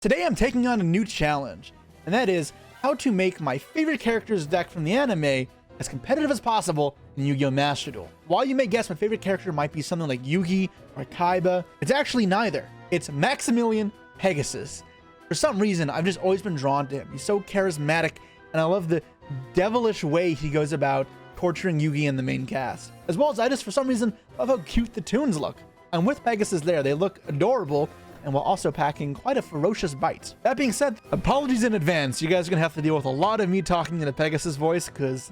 Today I'm taking on a new challenge, and that is how to make my favorite character's deck from the anime as competitive as possible in Yu-Gi-Oh! Master Duel. While you may guess my favorite character might be something like Yugi or Kaiba, it's actually neither. It's Maximilian Pegasus. For some reason, I've just always been drawn to him. He's so charismatic, and I love the devilish way he goes about torturing Yugi and the main cast. As well as I just, for some reason, love how cute the Toons look. And with Pegasus there, they look adorable, and while also packing quite a ferocious bite. That being said, apologies in advance. You guys are gonna have to deal with a lot of me talking in a Pegasus voice because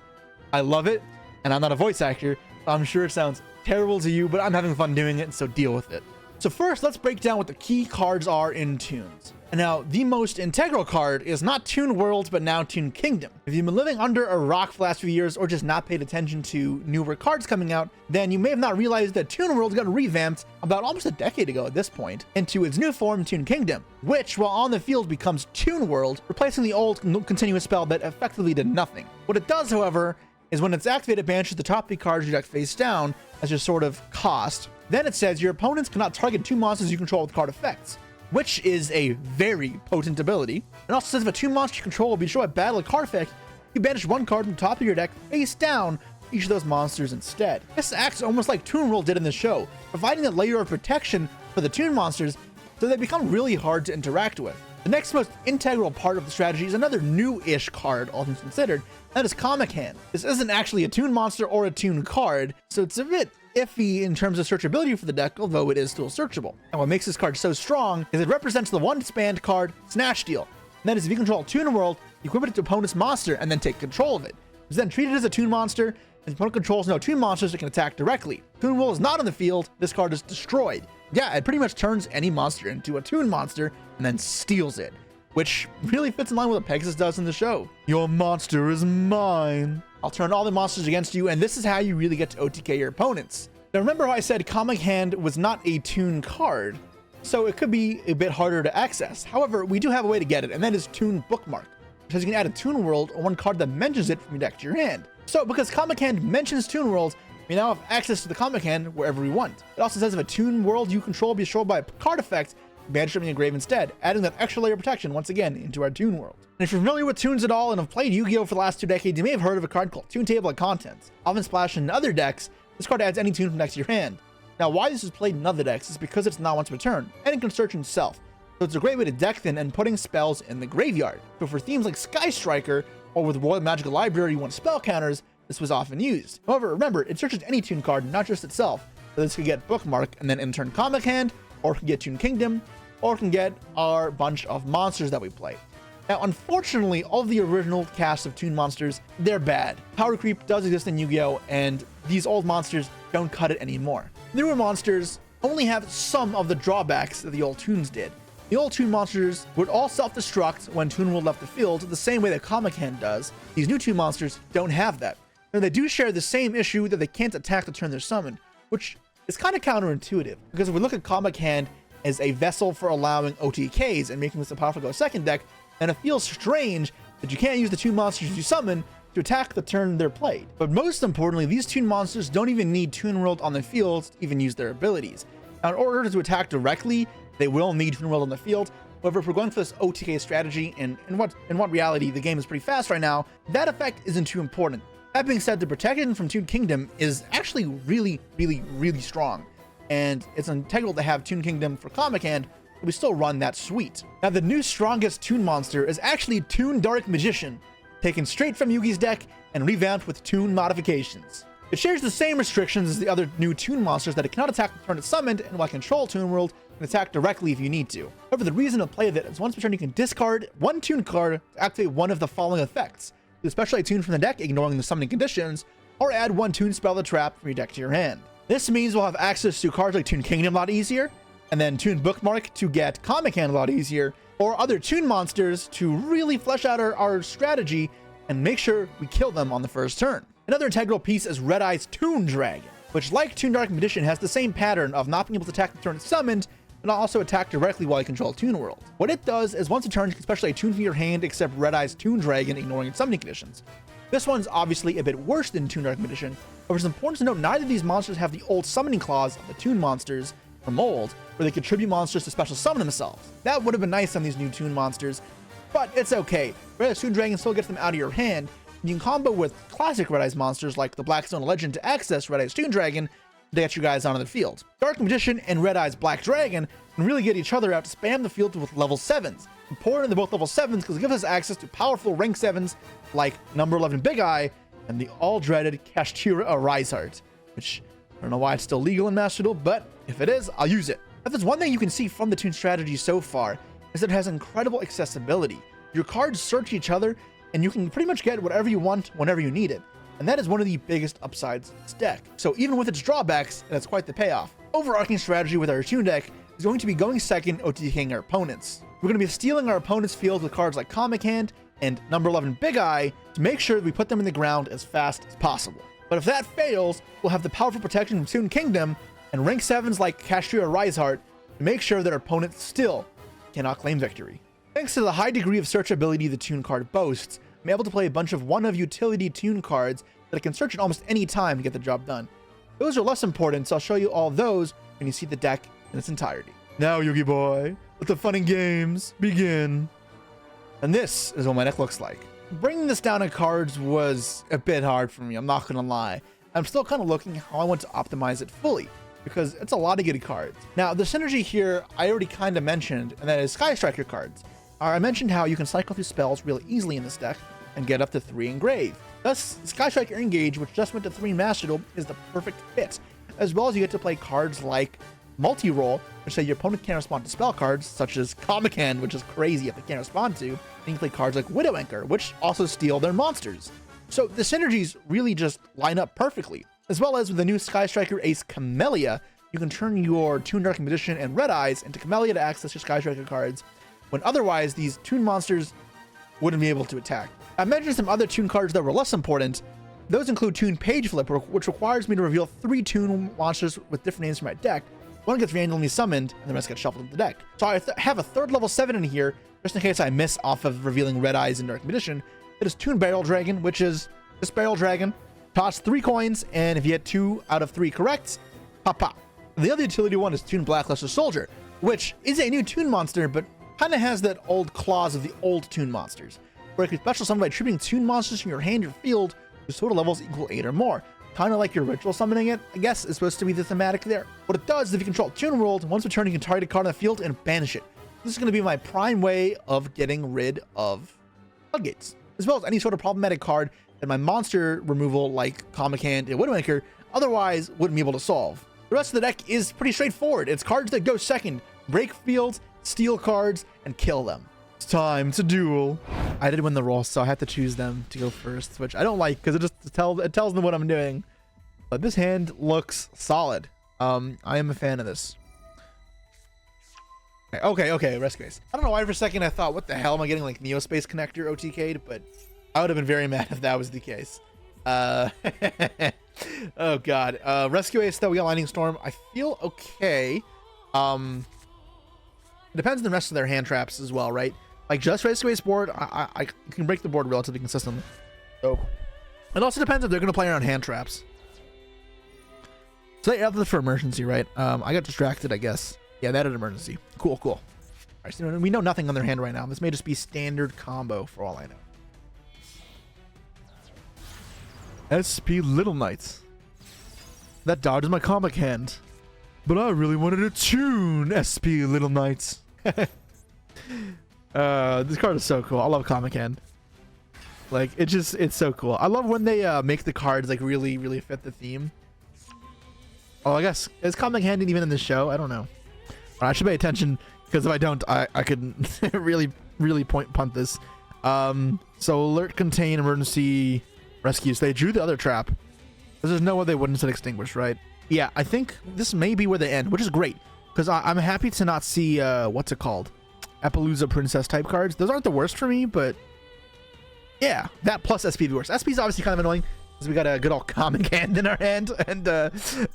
I love it, and I'm not a voice actor, so I'm sure it sounds terrible to you, but I'm having fun doing it, so deal with it. So first, let's break down what the key cards are in Toons. And now, the most integral card is not Toon World, but now Toon Kingdom. If you've been living under a rock for the last few years, or just not paid attention to newer cards coming out, then you may have not realized that Toon World got revamped about almost a decade ago at this point into its new form, Toon Kingdom, which, while on the field, becomes Toon World, replacing the old continuous spell that effectively did nothing. What it does, however, is when it's activated, banishes the top 3 cards your deck face down as your sort of cost. Then it says your opponents cannot target 2 monsters you control with card effects, which is a very potent ability. It also says if a 2 monster you control will be destroyed by battle card effect, you banish 1 card from the top of your deck face down for each of those monsters instead. This acts almost like Toon World did in the show, providing a layer of protection for the Toon monsters so they become really hard to interact with. The next most integral part of the strategy is another new-ish card, all things considered, that is Comic Hand. This isn't actually a Toon monster or a Toon card, so it's a bit iffy in terms of searchability for the deck, although it is still searchable. And what makes this card so strong is it represents the one-spanned card Snatch Steal. And that is if you control Toon World, you equip it to opponent's monster and then take control of it. It's then treated as a Toon monster, and the opponent controls no Toon monsters that can attack directly. Toon World is not on the field, this card is destroyed. Yeah, it pretty much turns any monster into a Toon monster and then steals it, which really fits in line with what Pegasus does in the show. Your monster is mine. I'll turn all the monsters against you, and this is how you really get to OTK your opponents. Now remember how I said Comic Hand was not a Toon card, so it could be a bit harder to access. However, we do have a way to get it, and that is Toon Bookmark, because you can add a Toon World or 1 card that mentions it from your deck to your hand. So because Comic Hand mentions Toon World, we now have access to the Comic Hand wherever we want. It also says if a Toon World you control be destroyed by a card effect, banish it from your grave instead, adding that extra layer of protection once again into our Toon World. And if you're familiar with Toons at all and have played Yu-Gi-Oh! For the last 2 decades, you may have heard of a card called Toon Table of Contents. Often splashed in other decks, this card adds any Toon from next to your hand. Now why this is played in other decks is because it's not once per turn, and it can search itself. So it's a great way to deck thin and putting spells in the graveyard. So for themes like Sky Striker, or with Royal Magical Library you want spell counters, this was often used. However, remember, it searches any Toon card, not just itself. So this could get Bookmark and then in turn Comic Hand, or it can get Toon Kingdom, or it can get our bunch of monsters that we play. Now, unfortunately, all of the original cast of Toon monsters, they're bad. Power creep does exist in Yu-Gi-Oh! And these old monsters don't cut it anymore. Newer monsters only have some of the drawbacks that the old Toons did. The old Toon monsters would all self-destruct when Toon World left the field, the same way that Comic Hand does. These new Toon monsters don't have that. And they do share the same issue that they can't attack the turn they're summoned, which is kind of counterintuitive, because if we look at Comic Hand as a vessel for allowing OTKs and making this a powerful go second deck, and it feels strange that you can't use the 2 monsters you summon to attack the turn they're played. But most importantly, these Toon monsters don't even need Toon World on the field to even use their abilities. Now, in order to attack directly, they will need Toon World on the field. However, if we're going for this OTK strategy, and in what reality the game is pretty fast right now, that effect isn't too important. That being said, the protection from Toon Kingdom is actually really strong, and it's integral to have Toon Kingdom for Comic Hand, but we still run that suite. Now, the new strongest Toon monster is actually Toon Dark Magician, taken straight from Yugi's deck and revamped with Toon modifications. It shares the same restrictions as the other new Toon monsters, that it cannot attack the turn it's summoned, and while control Toon World, can attack directly if you need to. However, the reason to play with it is once per turn you can discard 1 Toon card to activate one of the following effects. Especially a Toon from the deck, ignoring the summoning conditions, or add 1 Toon spell the trap from your deck to your hand. This means we'll have access to cards like Toon Kingdom a lot easier, and then Toon Bookmark to get Comic Hand a lot easier, or other Toon monsters to really flesh out our strategy and make sure we kill them on the first turn. Another integral piece is Red Eye's Toon Dragon, which, like Toon Dark Magician, has the same pattern of not being able to attack the turn it's summoned, and also attack directly while you control Toon World. What it does is once a turn, you can specially Toon from your hand except Red Eye's Toon Dragon, ignoring its summoning conditions. This one's obviously a bit worse than Toon Dark Magician, but it's important to note neither of these monsters have the old summoning clause of the Toon monsters, from old, where they could tribute monsters to special summon themselves. That would have been nice on these new Toon monsters, but it's okay. Red Eyes Toon Dragon still gets them out of your hand. You can combo with classic Red Eyes monsters like the Blackstone Legend to access Red Eyes Toon Dragon to get you guys onto the field. Dark Magician and Red Eyes Black Dragon can really get each other out to spam the field with level 7s. Important they're both level 7s because it gives us access to powerful rank 7s like number 11 Big Eye and the all-dreaded Kashtira Rysart, which I don't know why it's still legal in Master Duel, but if it is, I'll use it. If there's one thing you can see from the Toon strategy so far, is that it has incredible accessibility. Your cards search each other, and you can pretty much get whatever you want whenever you need it. And that is one of the biggest upsides of this deck. So even with its drawbacks, it has quite the payoff. Overarching strategy with our Toon deck is going to be going second OTKing our opponents. We're going to be stealing our opponent's field with cards like Comic Hand and number 11 Big Eye to make sure that we put them in the ground as fast as possible. But if that fails, we'll have the powerful protection from Toon Kingdom and rank 7s like Kashtira Rysart to make sure that our opponent still cannot claim victory. Thanks to the high degree of searchability the Toon card boasts, I'm able to play a bunch of one-of-utility Toon cards that I can search at almost any time to get the job done. Those are less important, so I'll show you all those when you see the deck in its entirety. Now, Yugi boy, let the fun and games begin. And this is what my deck looks like. Bringing this down in cards was a bit hard for me, I'm not gonna lie. I'm still kind of looking how I want to optimize it fully, because it's a lot of good cards. Now, the synergy here, I already kind of mentioned, and that is Sky Striker cards. I mentioned how you can cycle through spells really easily in this deck and get up to 3 Engrave. Thus, Sky Striker Engage, which just went to 3 in Master Duel, is the perfect fit, as well as you get to play cards like Multi-Roll, which say your opponent can't respond to spell cards, such as Comic Hand, which is crazy if they can't respond to, and you can play cards like Widow Anchor, which also steal their monsters. So the synergies really just line up perfectly. As well as with the new Sky Striker Ace Camellia, you can turn your Toon Dark Magician and Red Eyes into Camellia to access your Sky Striker cards, when otherwise these Toon monsters wouldn't be able to attack. I mentioned some other Toon cards that were less important. Those include Toon Page Flip, which requires me to reveal 3 Toon monsters with different names from my deck. One gets randomly summoned, and the rest get shuffled into the deck. So I have a third level 7 in here, just in case I miss off of revealing Red Eyes and Dark Magician. It is Toon Barrel Dragon, which is this Barrel Dragon. Toss 3 coins, and if you get 2 out of 3 correct, pop pop. The other utility one is Toon Blackluster Soldier, which is a new Toon monster, but kind of has that old clause of the old Toon monsters, where it can special summon by tributing Toon monsters from your hand or field whose total levels equal 8 or more. Kind of like your ritual summoning it, I guess, is supposed to be the thematic there. What it does is if you control Toon World, once per turn you can target a card on the field and banish it. This is going to be my prime way of getting rid of floodgates, as well as any sort of problematic card that my monster removal like Comic Hand and Widow Anchor otherwise wouldn't be able to solve. The rest of the deck is pretty straightforward. It's cards that go second, break fields, steal cards, and kill them. It's time to duel. I did win the roll, so I have to choose them to go first, which I don't like because it tells them what I'm doing. But this hand looks solid. I am a fan of this. Okay, Rescue Ace. I don't know why for a second I thought, what the hell am I getting, like Neospace Connector OTK'd, but I would have been very mad if that was the case. Oh god. Rescue Ace though, we got Lightning Storm. I feel okay. It depends on the rest of their hand traps as well, right? Like just Rescue Ace board, I can break the board relatively consistently. So it also depends if they're gonna play around hand traps. So they added for emergency, right? I got distracted, I guess. Yeah, that is emergency. Cool. All right, so we know nothing on their hand right now. This may just be standard combo for all I know. SP Little Knights. That dodges my Comic Hand. But I really wanted to Toon SP Little Knights. This card is so cool. I love Comic Hand. Like, it's so cool. I love when they make the cards like really fit the theme. Oh, I guess is Comic Hand even in the show? I don't know. I should pay attention because if I don't, I could really punt this. So alert, contain, emergency, rescue. So they drew the other trap. Because there's no way they wouldn't set extinguish, right? Yeah, I think this may be where they end, which is great. Because I'm happy to not see, what's it called? Appaloosa Princess type cards. Those aren't the worst for me, but yeah, that plus SP would be worse. SP is obviously kind of annoying because we got a good old Comic Hand in our hand, and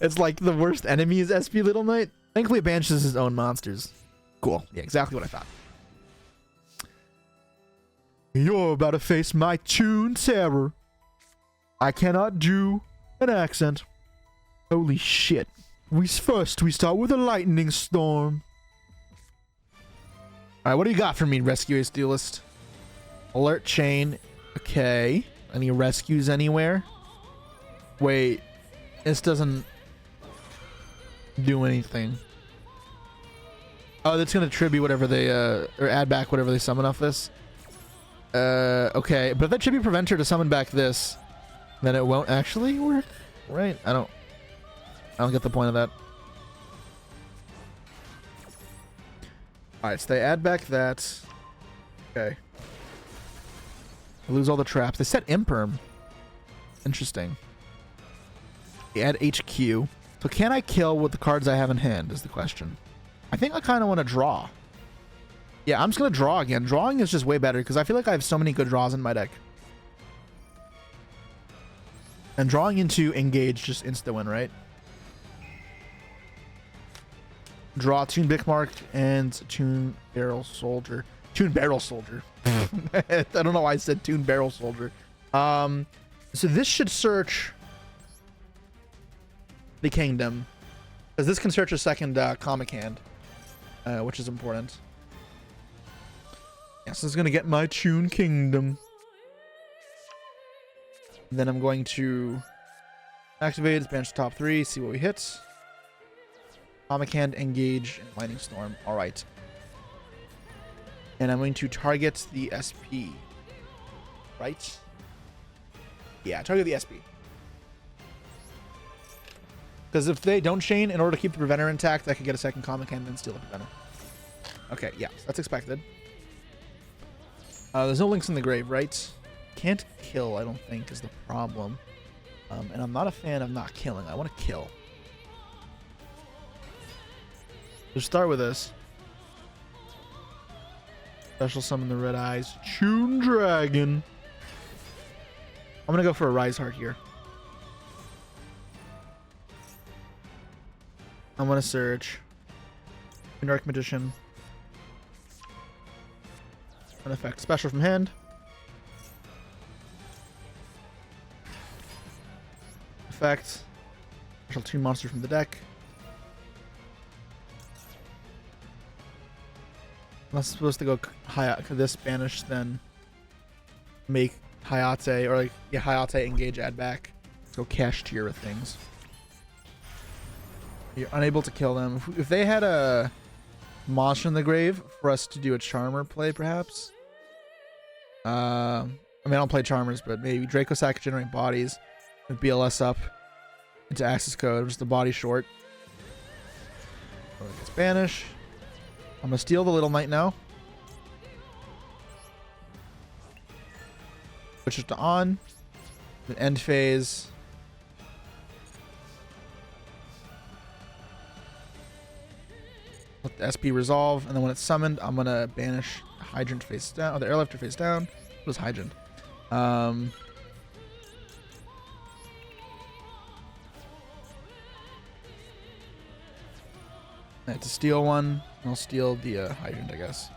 it's like the worst enemy is SP Little Knight. Thankfully, it banishes his own monsters. Cool. Yeah, exactly what I thought. You're about to face my Toon terror. I cannot do an accent. Holy shit. We start with a lightning storm. All right, what do you got for me, Rescue Ace Duelist? Alert chain. Okay. Any rescues anywhere? Wait. This doesn't do anything. Oh, that's gonna tribute whatever they or add back whatever they summon off this. Okay, but if that tribute prevents her to summon back this, then it won't actually work, right? I don't get the point of that. All right, so they add back that. Okay. I lose all the traps. They set imperm. Interesting. They add HQ. So can I kill with the cards I have in hand is the question. I think I kind of want to draw. Yeah, I'm just going to draw again. Drawing is just way better because I feel like I have so many good draws in my deck. And drawing into engage just insta-win, right? Draw Toon Bickmark and Toon Barrel Soldier. Toon Barrel Soldier. I don't know why I said Toon Barrel Soldier. So this should search the kingdom. Because this can search a second comic hand. Which is important. Yes, this is going to get my Toon Kingdom. Then I'm going to activate its bench top 3, see what we hit. Comic hand, engage, and lightning storm. All right. And I'm going to target the SP. Right? Yeah, target the SP. Because if they don't chain, in order to keep the preventer intact, I could get a second comic hand and then steal the preventer. Okay, yeah, that's expected. There's no links in the grave, right? Can't kill, I don't think, is the problem. And I'm not a fan of not killing. I want to kill. Let's start with this. Special summon the red eyes. Toon Dragon. I'm going to go for a Rise Heart here. I'm going to search. Dark Magician. An effect. Special from hand. Effect. Special Toon monster from the deck. Unless it's supposed to go this banish, then make Hayate, or like, yeah, Hayate engage, add back. Let's go cash tier with things. You're unable to kill them. If they had a monster in the grave for us to do a Charmer play, perhaps. I mean, I don't play Charmers, but maybe Draco Sack generate bodies with BLS up into access code, just the body short. So it gets banish. I'm gonna steal the Little Knight now. Switch it to on. Then end phase. Let the SP resolve, and then when it's summoned, I'm gonna banish Hydrant face down, or the Airlifter face down. What was Hydrant? I have to steal one. I'll steal the Hydrant, I guess.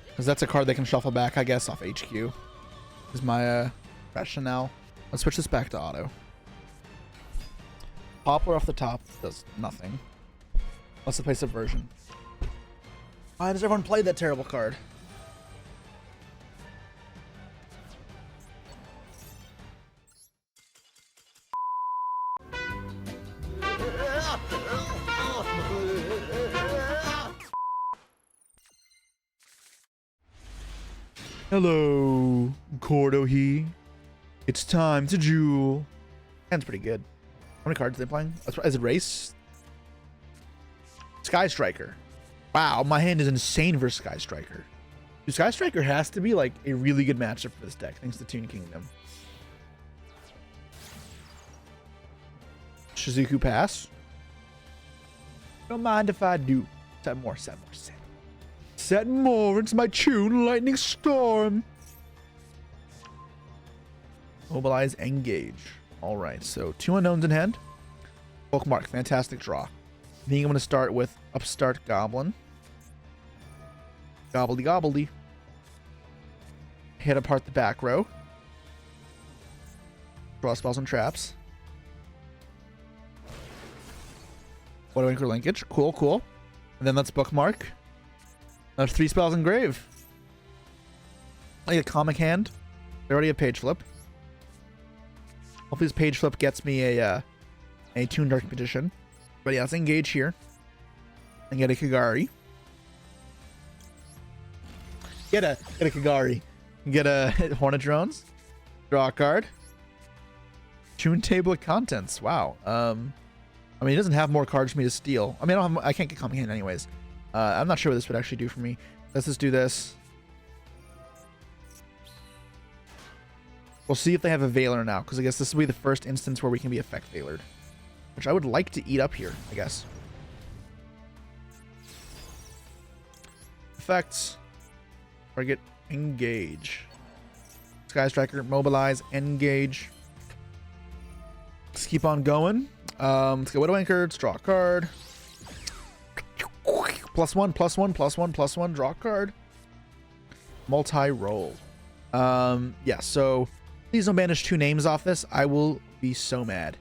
Because that's a card they can shuffle back, I guess, off HQ. Is my rationale. Let's switch this back to auto. Poplar off the top does nothing. Let's play Subversion. Why does everyone play that terrible card? Hello, Cordohi. It's time to duel. Hand's pretty good. How many cards are they playing? Is it race? Sky Striker. Wow, my hand is insane for Sky Striker. Dude, Sky Striker has to be like a really good matchup for this deck, thanks to Toon Kingdom. Shizuku pass. Don't mind if I do. Set more. Set more. It's my Toon Lightning Storm. Mobilize, engage. Alright, so 2 unknowns in hand. Bookmark, fantastic draw. I think I'm going to start with Upstart Goblin. Gobbledy. Hit apart the back row. Draw spells and traps. Water Anchor linkage. Cool, cool. And then let's bookmark. There's 3 spells engrave. I get a comic hand. They already have page flip. Hopefully this page flip gets me a Toon Dark Magician. But yeah, let's engage here. And get a Kagari. Get a Kagari. Get a Hornet Drones. Draw a card. Toon Table of Contents. Wow. I mean, it doesn't have more cards for me to steal. I mean, I can't get comic hand anyways. I'm not sure what this would actually do for me. Let's just do this. We'll see if they have a Veiler now, because I guess this will be the first instance where we can be effect Veilered, which I would like to eat up here, I guess. Effects. Target. Engage. Sky Striker. Mobilize. Engage. Let's keep on going. Let's get Widow Anchor. Let's draw a card. +1, +1, +1, +1. Draw a card. Multi-roll. Yeah, so please don't banish 2 names off this. I will be so mad.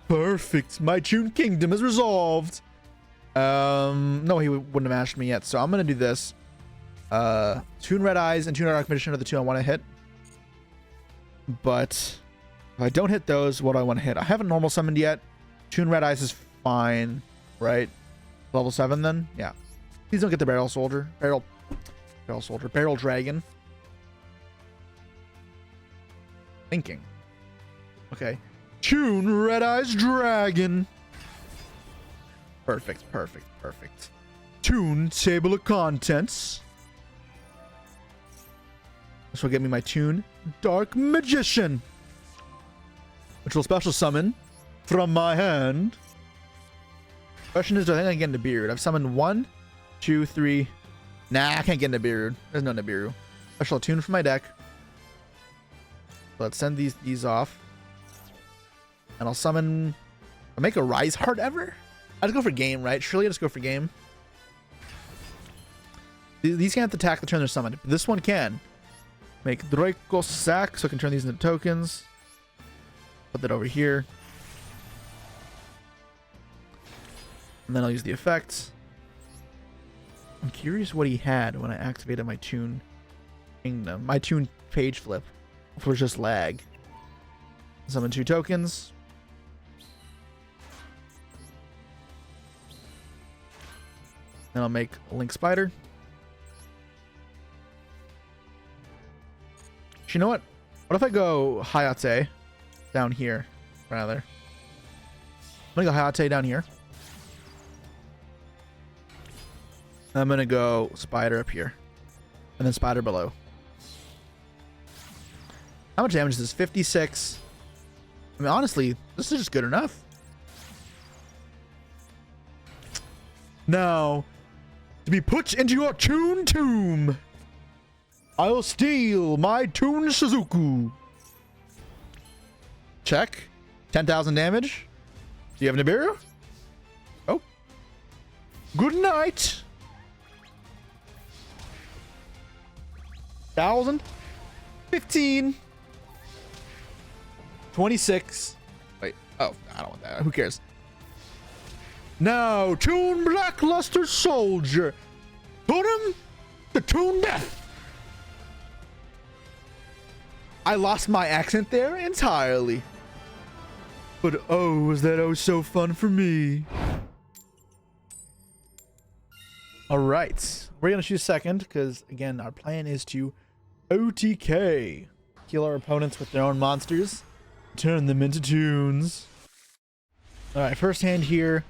Perfect. My Toon Kingdom is resolved. No, he wouldn't have mashed me yet. So I'm going to do this. Toon Red Eyes and Toon Dark Magician are the 2 I want to hit. But if I don't hit those, what do I want to hit? I haven't normal summoned yet. Toon Red Eyes is fine, right? Level 7 then? Yeah. Please don't get the Barrel Soldier. Barrel Soldier. Barrel Dragon. Thinking. Okay. Toon Red Eyes Dragon. Perfect, perfect, perfect. Toon Table of Contents. This will get me my Toon Dark Magician, which will special summon from my hand. Question is, do I think I can get into Beard? I've summoned 1, 2, 3. Nah, I can't get into Beard. There's no Nibiru. Special Toon from my deck. Let's send these off. And I'll summon... I'll make a Rise Heart ever? I'd just go for game, right? Surely I just go for game. These can't attack the turn they're summoned. But this one can. Make Draco Sack so I can turn these into tokens. Put that over here. And then I'll use the effects. I'm curious what he had when I activated my Toon Kingdom. My Toon page flip. If it was just lag. Summon 2 tokens. Then I'll make a Link Spider. You know what? What if I go Hayate down here, rather? I'm gonna go Hayate down here. I'm gonna go Spider up here, and then Spider below. How much damage is this? 56. I mean, honestly, this is just good enough. Now, to be put into your Toon Tomb, I'll steal my Toon Suzuku. Check. 10,000 damage. Do you have Nibiru? Oh. Good night. 1,000. 15. 26. Wait. Oh, I don't want that. Who cares? Now, Toon Blackluster Soldier. Put him to Toon Death. I lost my accent there entirely. But oh, was that oh so fun for me. Alright. We're going to choose second because, again, our plan is to OTK. Kill our opponents with their own monsters. Turn them into Toons. Alright, first hand here.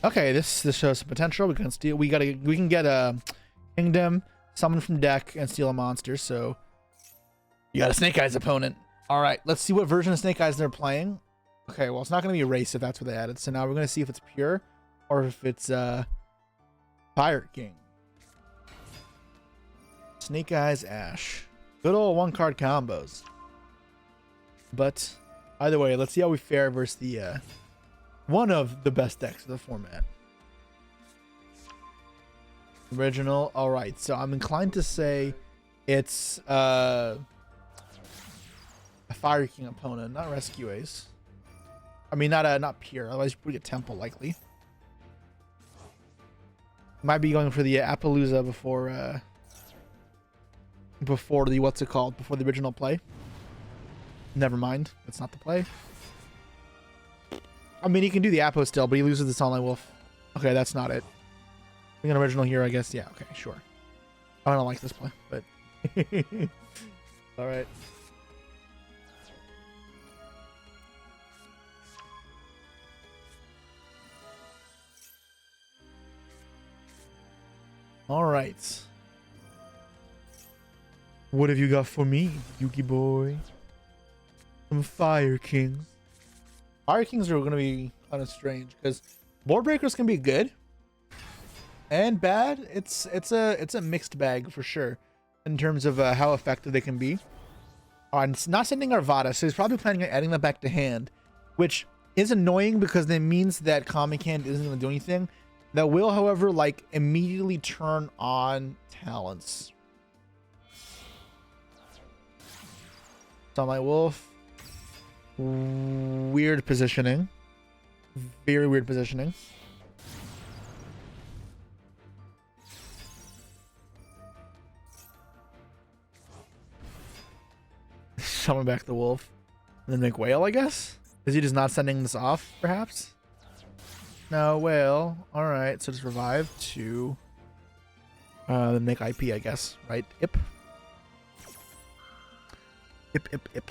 Okay, this shows some potential. We can steal. We can get a Kingdom, summon from deck, and steal a monster. So you got a Snake Eyes opponent. All right, let's see what version of Snake Eyes they're playing. Okay, well, it's not going to be Erase if that's what they added. So now we're going to see if it's pure or if it's Pirate King. Snake Eyes Ash. Good old 1-card combos. But either way, let's see how we fare versus the one of the best decks of the format. Original. All right, so I'm inclined to say it's a Fire King opponent, not Rescue Ace. I mean, not pure. Otherwise, we get Temple likely. Might be going for the Appaloosa before the what's it called? Before the original play. Never mind. That's not the play. I mean, he can do the Appo still, but he loses the Sunlight Wolf. Okay, that's not it. Being an original here, I guess. Yeah, okay, sure. I don't like this play, but... Alright. Alright. What have you got for me, Yuki boy? Some Fire Kings. Fire Kings are going to be kind of strange because board breakers can be good and bad. It's a mixed bag for sure in terms of how effective they can be. I'm not sending Arvada, so he's probably planning on adding that back to hand, which is annoying because that means that Comic Hand isn't going to do anything. That will, however, like immediately turn on talents. Sunlight Wolf. Weird positioning. Very weird positioning. Summon back the wolf. And then make whale, I guess? Is he just not sending this off, perhaps? No, whale. Alright, so just revive to make IP, I guess. Right? Ip. Ip, ip, ip.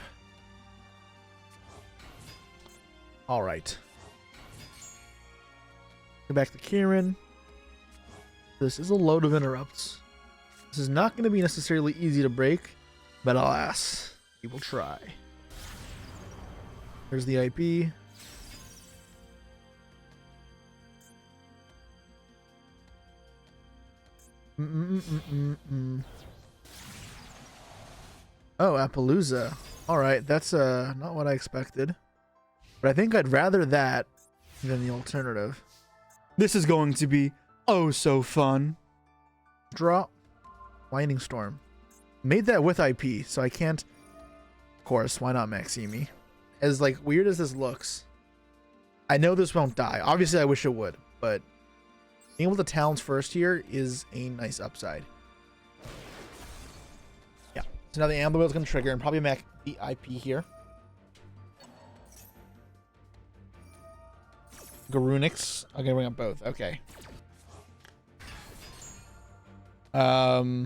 Alright. Go back to Kieran. This is a load of interrupts. This is not going to be necessarily easy to break, but alas, we will try. There's the IP. Oh, Appaloosa. Alright, that's not what I expected. But I think I'd rather that than the alternative. This is going to be oh so fun. Draw. Lightning Storm. Made that with IP, so I can't... Of course, why not Maximi? As like weird as this looks, I know this won't die. Obviously, I wish it would, but being able to talents first here is a nice upside. Yeah. So now the Amber Wheel is going to trigger and probably make the IP here. Garunix. Okay, bring up both. Okay.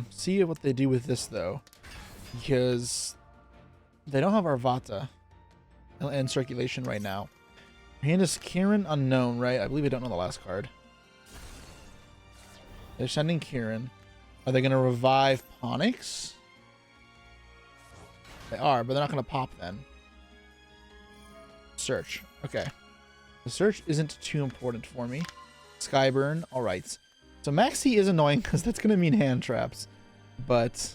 See what they do with this though, because they don't have Arvata in circulation right now. Hand is Kieran unknown, right? I believe I don't know the last card. They're sending Kieran. Are they going to revive Ponix? They are, but they're not going to pop then. Search. Okay. The search isn't too important for me. Skyburn. All right. So Maxi is annoying because that's going to mean hand traps. But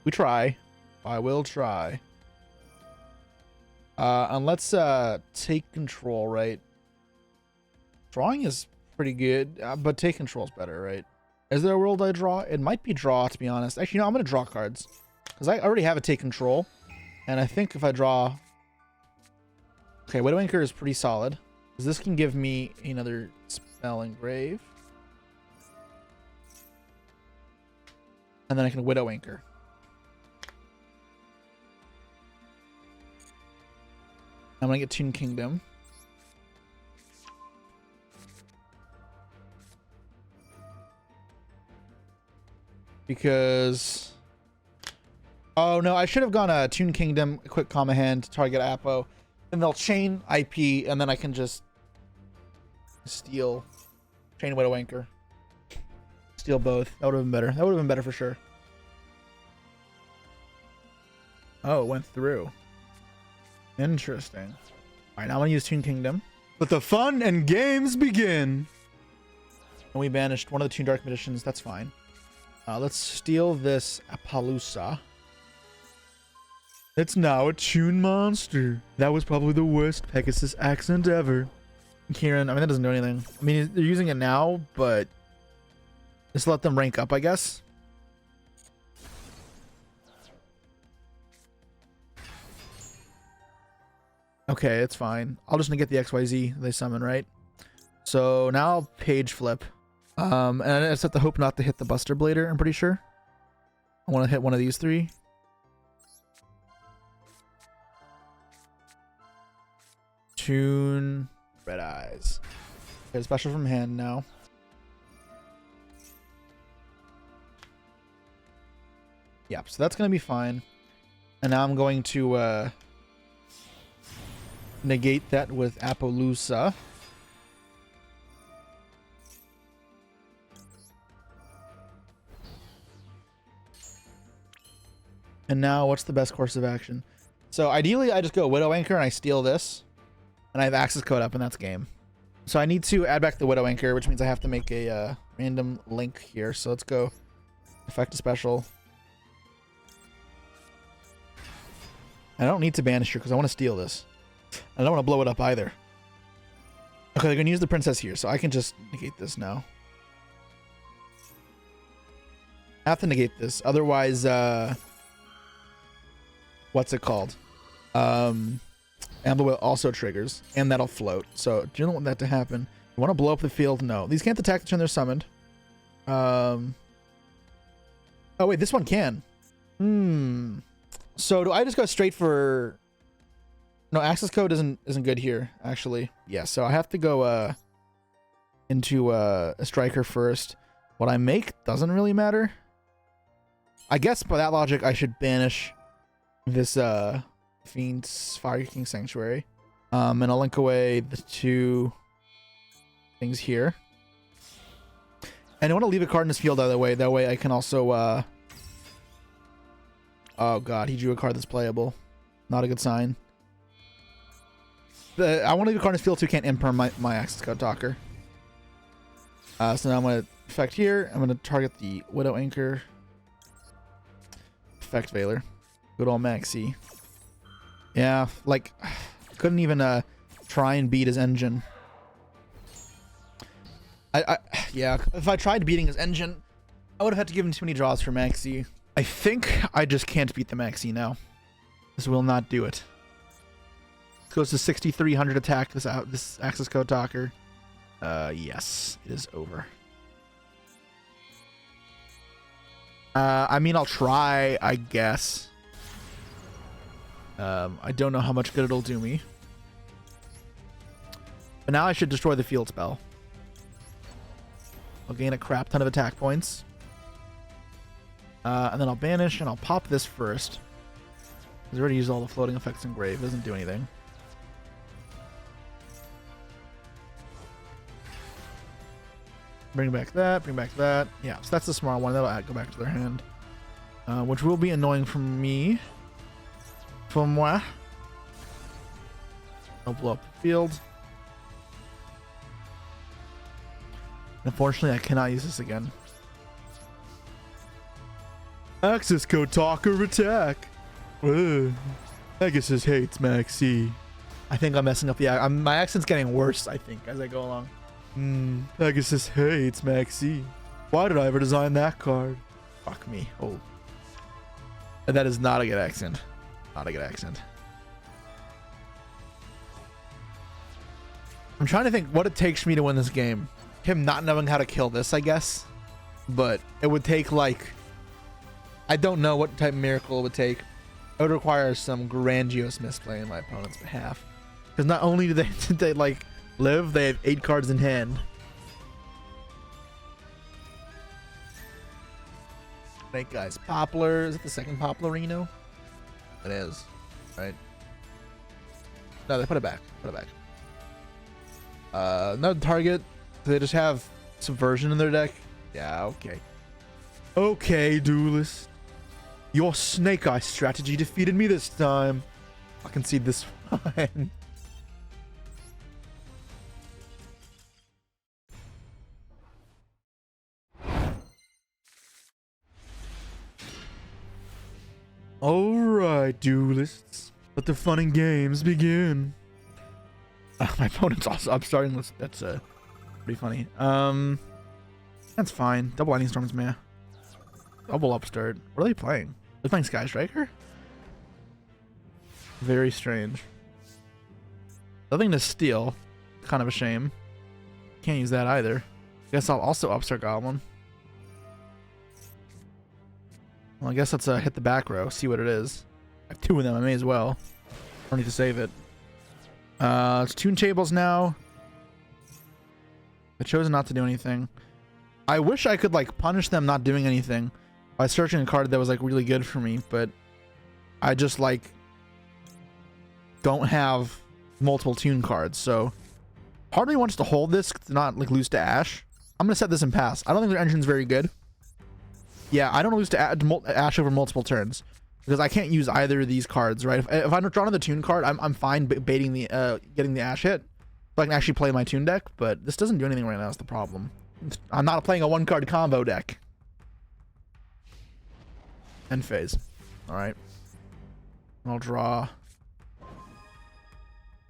we try. I will try. And let's take control, right? Drawing is pretty good, but take control is better, right? Is there a world I draw? It might be draw, to be honest. Actually, no, I'm going to draw cards. Because I already have a take control. And I think if I draw... Okay, Widow Anchor is pretty solid. Because this can give me another spell engrave. And then I can Widow Anchor. I'm going to get Toon Kingdom. Because... Oh, no, I should have gone Toon Kingdom, quick comma hand, target Appo. And they'll chain IP, and then I can just steal, chain Widow Anchor. Steal both. That would have been better. That would have been better for sure. Oh, it went through. Interesting. Alright, now I'm going to use Toon Kingdom. Let the fun and games begin! And we banished one of the Toon Dark Magicians. That's fine. Let's steal this Appaloosa. It's now a Toon monster. That was probably the worst Pegasus accent ever. Kieran, I mean, that doesn't do anything. I mean, they're using it now, but just let them rank up, I guess. Okay, it's fine. I'll just negate the XYZ they summon, right? So now I'll page flip. And I just have to hope not to hit the Buster Blader, I'm pretty sure. I want to hit one of these three. Toon, Red Eyes. Okay, special from hand now. Yep, so that's going to be fine. And now I'm going to negate that with Appaloosa. And now what's the best course of action? So ideally I just go Widow Anchor and I steal this. And I have access code up and that's game. So I need to add back the Widow Anchor, which means I have to make a random link here. So let's go effect a special. I don't need to banish her because I want to steal this. I don't want to blow it up either. Okay, they're going to use the princess here, so I can just negate this now. I have to negate this. Otherwise, what's it called? Amber also triggers, and that'll float. So, do you don't want that to happen? You want to blow up the field? No. These can't attack the turn they're summoned. Oh, wait, this one can. So do I just go straight for... No, access code isn't good here, actually. Yeah, so I have to go into a striker first. What I make doesn't really matter. I guess by that logic, I should banish this Fiend's Fire King Sanctuary. And I'll link away the two things here. And I want to leave a card in this field either way. That way I can also... Oh god, he drew a card that's playable. Not a good sign. I want to leave a card in this field so he can't imperm my access code talker. So now I'm going to effect here. I'm going to target the Widow Anchor. Effect Veiler. Good old Maxi. Yeah, like, couldn't even try and beat his engine. Yeah, if I tried beating his engine, I would have had to give him too many draws for Maxi. I think I just can't beat the Maxi now. This will not do it. This goes to 6,300 attack, this access code talker. Yes, it is over. I mean, I'll try, I guess. I don't know how much good it'll do me. But now I should destroy the field spell. I'll gain a crap ton of attack points. And then I'll banish, and I'll pop this first. He's already used all the floating effects in Grave. Doesn't do anything. Bring back that, bring back that. Yeah, so that's the smart one. That'll go back to their hand. Which will be annoying for me. For moi. I'll blow up the field. Unfortunately, I cannot use this again. Access code talker attack. Pegasus hates Maxi. I think I'm messing up the... my accent's getting worse, I think, as I go along. Pegasus hates Maxi. Why did I ever design that card? Fuck me. Oh. And that is not a good accent. Not a good accent. I'm trying to think what it takes me to win this game. Him not knowing how to kill this, I guess. But it would take, like... I don't know what type of miracle it would take. It would require some grandiose misplay in my opponent's behalf. Because not only do they like live, they have 8 cards in hand. Snake Eyes Poplar. Is it the second Poplarino? It is. Right? No, they put it back. Put it back. No target. Do they just have Subversion in their deck? Yeah, okay. Okay, Duelist. Your Snake Eye strategy defeated me this time. I can see this one. Alright, Duelists. Let the fun and games begin. My opponent's also upstarting this. That's pretty funny. That's fine. Double Lightning Storm's meh. Double upstart. What are they playing? They're playing Sky Striker? Very strange. Nothing to steal. Kind of a shame. can't use that either. Guess I'll also Upstart Goblin. Well, I guess let's hit the back row, see what it is. I have 2 of them, I may as well. I don't need to save it. It's Toon tables now. I chose not to do anything. I wish I could like punish them not doing anything by searching a card that was like really good for me, but I just like don't have multiple Toon cards, so part of me wants to hold this to not like lose to Ash. I'm gonna set this in pass. I don't think their engine's very good. Yeah, I don't lose to Ash over multiple turns because I can't use either of these cards, right? If I'm drawing the Toon card, I'm fine baiting the getting the Ash hit, so I can actually play my Toon deck. But this doesn't do anything right now. That's the problem. I'm not playing a 1-card combo deck. End phase. All right. I'll draw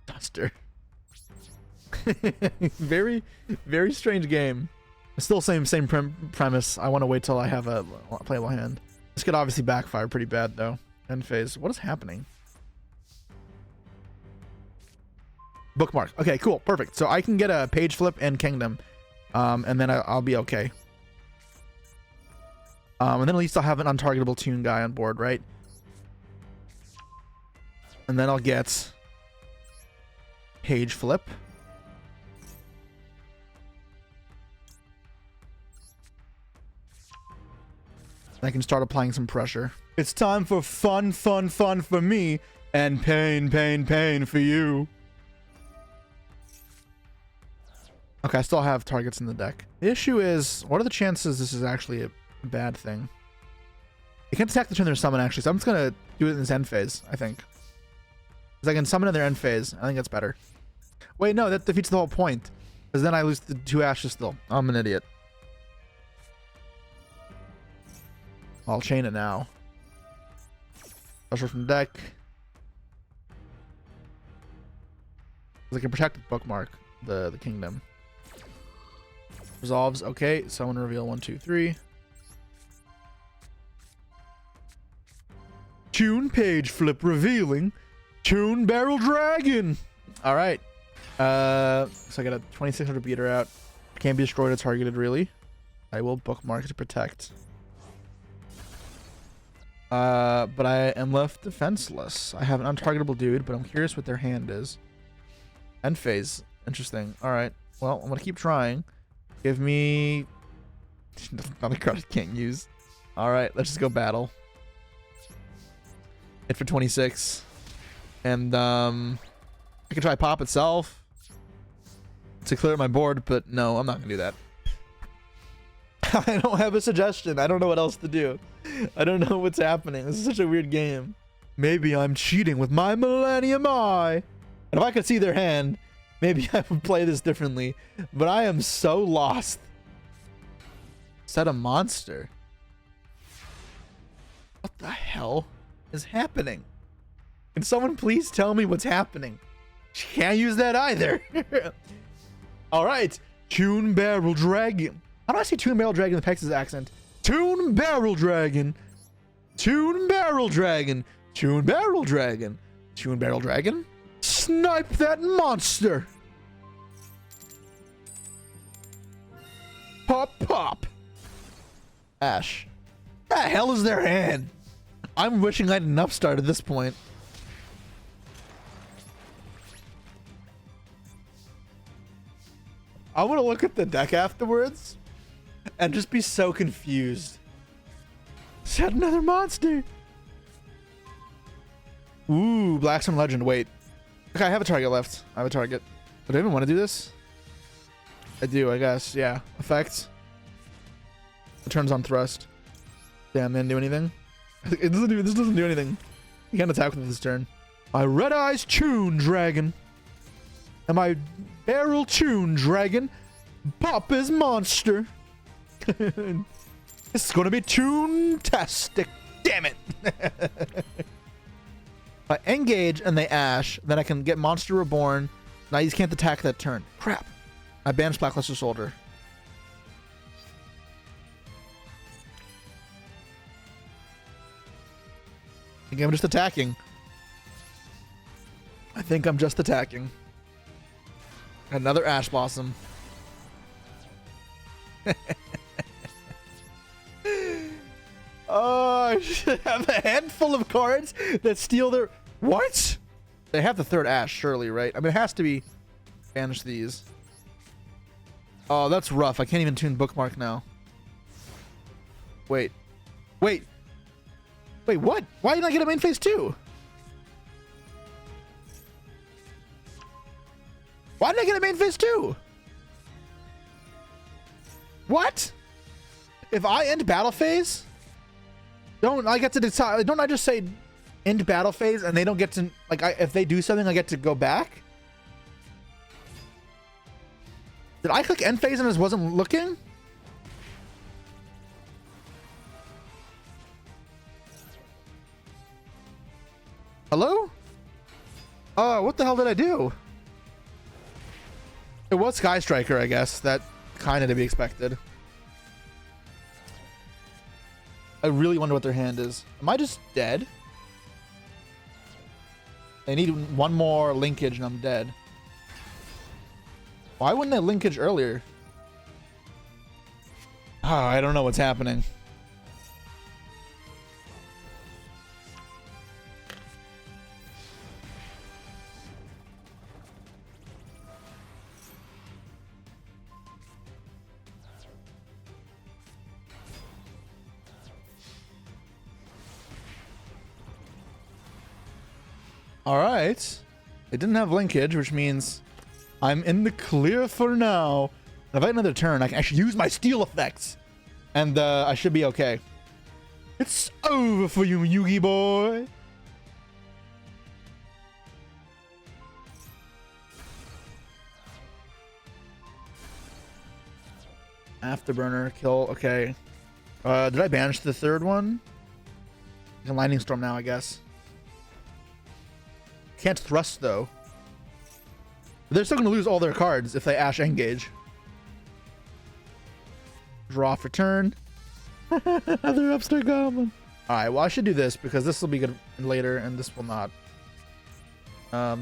Duster. Very, very strange game. Still same premise. I want to wait till I have a playable hand. This could obviously backfire pretty bad though. End phase. What is happening? Bookmark. Okay, cool, perfect. So I can get a page flip and kingdom, and then I'll be okay. And then at least I'll have an untargetable Toon guy on board, right? And then I'll get page flip. I can start applying some pressure. It's time for fun, fun, fun for me, and pain, pain, pain for you. Okay, I still have targets in the deck. The issue is, what are the chances this is actually a bad thing? You can't attack the turn their summon, actually, so I'm just gonna do it in this end phase, I think. Because I can summon in their end phase. I think that's better. Wait, no, that defeats the whole point. Because then I lose the 2 ashes still. I'm an idiot. I'll chain it now. Pressure from deck. I can protect the bookmark, the kingdom. Resolves. Okay, summon reveal 1, 2, 3. Toon page flip revealing. Toon barrel dragon. All right. So I got a 2600 beater out. Can't be destroyed or targeted really. I will bookmark to protect. But I am left defenseless. I have an untargetable dude, but I'm curious what their hand is. End phase. Interesting. All right. Well, I'm gonna keep trying. Give me another card I can't use. All right, let's just go battle. Hit for 26, and I can try pop itself to clear my board, but no, I'm not gonna do that. I don't have a suggestion. I don't know what else to do. I don't know what's happening. This is such a weird game. Maybe I'm cheating with my Millennium Eye. And if I could see their hand, maybe I would play this differently. But I am so lost. Set a monster. What the hell is happening? Can someone please tell me what's happening? Can't use that either. All right. Toon Barrel Dragon. How do I say Toon Barrel Dragon in the Pegasus'S accent? Toon Barrel Dragon. Toon Barrel Dragon. Toon Barrel Dragon. Toon Barrel Dragon. Snipe that monster. Pop, pop. Ash. The hell is their hand? I'm wishing I had an upstart at this point. I want to look at the deck afterwards and just be so confused. Set another monster. Ooh, Blackstone Legend. Wait. Okay, I have a target left. I have a target. Do I even want to do this? I do, I guess. Yeah. Effects. It turns on thrust. Damn, didn't do anything. It doesn't do. This doesn't do anything. You can't attack with this turn. My Red Eyes Toon Dragon. And my Barrel Toon Dragon. Pop his monster. This is gonna be Toon-tastic. Damn it. If I engage and they Ash, then I can get Monster Reborn. Now you can't attack that turn. Crap. I banish Blackluster Soldier. I think I'm just attacking. I think I'm just attacking. Another Ash Blossom. Oh, I should have a handful of cards that steal their... What? They have the third Ash, surely, right? I mean, it has to be... Banish these. Oh, that's rough. I can't even tune Bookmark now. Wait. Wait. Wait, what? Why didn't I get a main phase 2? Why did I get a main phase 2? What? If I end battle phase, don't I get to decide? Don't I just say end battle phase and they don't get to, like, if they do something, I get to go back? Did I click end phase and just wasn't looking? Hello? Oh, what the hell did I do? It was Sky Striker, I guess. That kind of to be expected. I really wonder what their hand is. Am I just dead? They need one more linkage and I'm dead. Why wouldn't they linkage earlier? Oh, I don't know what's happening. All right. It didn't have linkage, which means I'm in the clear for now. If I have another turn, I can actually use my steal effects. And I should be okay. It's over for you, Yugi boy. Afterburner, kill, okay. Did I banish the third one? I can Lightning Storm now, I guess. Can't thrust, though. They're still going to lose all their cards if they Ash Engage. Draw for turn. Other upstart goblin. Alright, well, I should do this because this will be good later and this will not.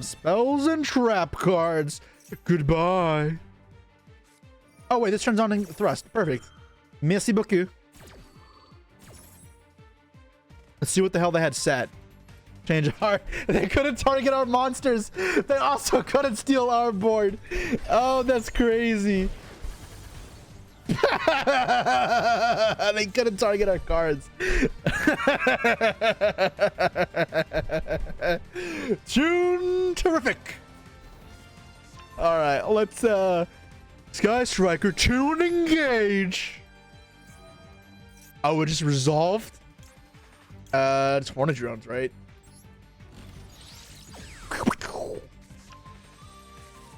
Spells and trap cards. Goodbye. Oh, wait, this turns on thrust. Perfect. Merci beaucoup. Let's see what the hell they had set. Change heart. They couldn't target our monsters. They also couldn't steal our board. Oh, that's crazy. They couldn't target our cards. Toon, terrific. All right, let's Sky Striker, Toon, engage. Oh, it just resolved. It's one of drones, right?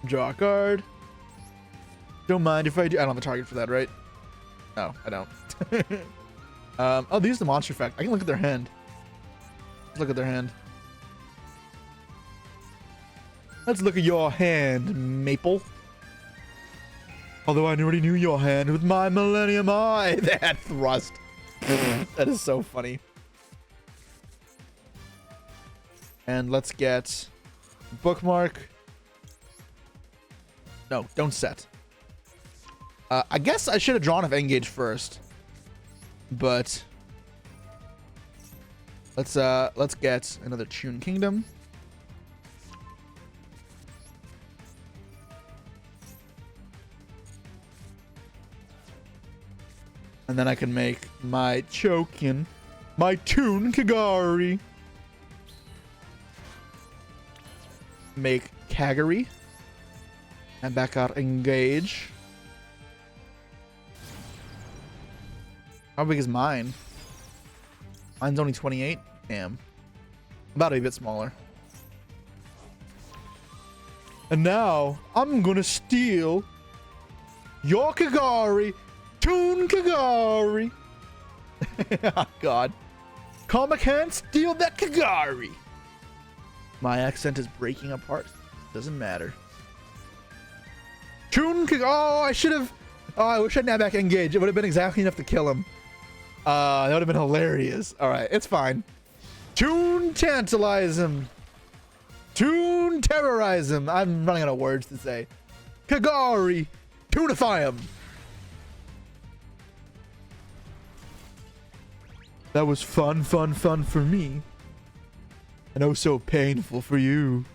Draw a card. Don't mind if I do. I don't have a target for that, right? No, I don't. Oh, these are the monster effect. I can look at their hand. Let's look at their hand. Let's look at your hand, Maple. Although I already knew your hand with my Millennium Eye. That thrust. That is so funny. And let's get Bookmark. No, don't set. I guess I should have drawn of Engage first. But let's get another Toon Kingdom. And then I can make my Chokin, my Toon Kagari. Make Kagari. And back out Engage. How big is mine? Mine's only 28. Damn. About a bit smaller. And now I'm gonna steal your Kagari. Toon Kagari. Oh, God. Karma can't steal that Kagari. My accent is breaking apart. Doesn't matter. Toon Kagari. Oh, I should have. Oh, I wish I didn't have back Engage. It would have been exactly enough to kill him. That would have been hilarious. All right, it's fine. Toon Tantalize him. Toon Terrorize him. I'm running out of words to say. Kagari. Toonify him. That was fun for me. And oh so painful for you.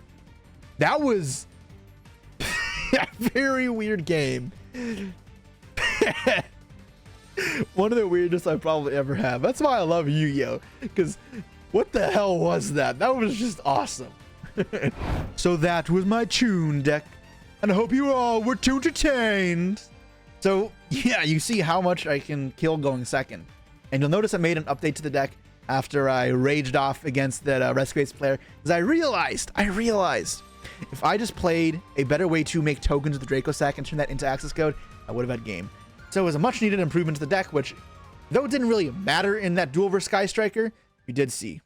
That was a very weird game. One of the weirdest I probably ever have. That's why I love Yu-Gi-Oh! Because what the hell was that? That was just awesome. So that was my Toon deck. And I hope you all were too entertained. So yeah, you see how much I can kill going second. And you'll notice I made an update to the deck after I raged off against that Rescue player. Because I realized if I just played a better way to make tokens with the Draco Sack and turn that into access code, I would have had game. So it was a much needed improvement to the deck, which though it didn't really matter in that duel versus Sky Striker, you did see.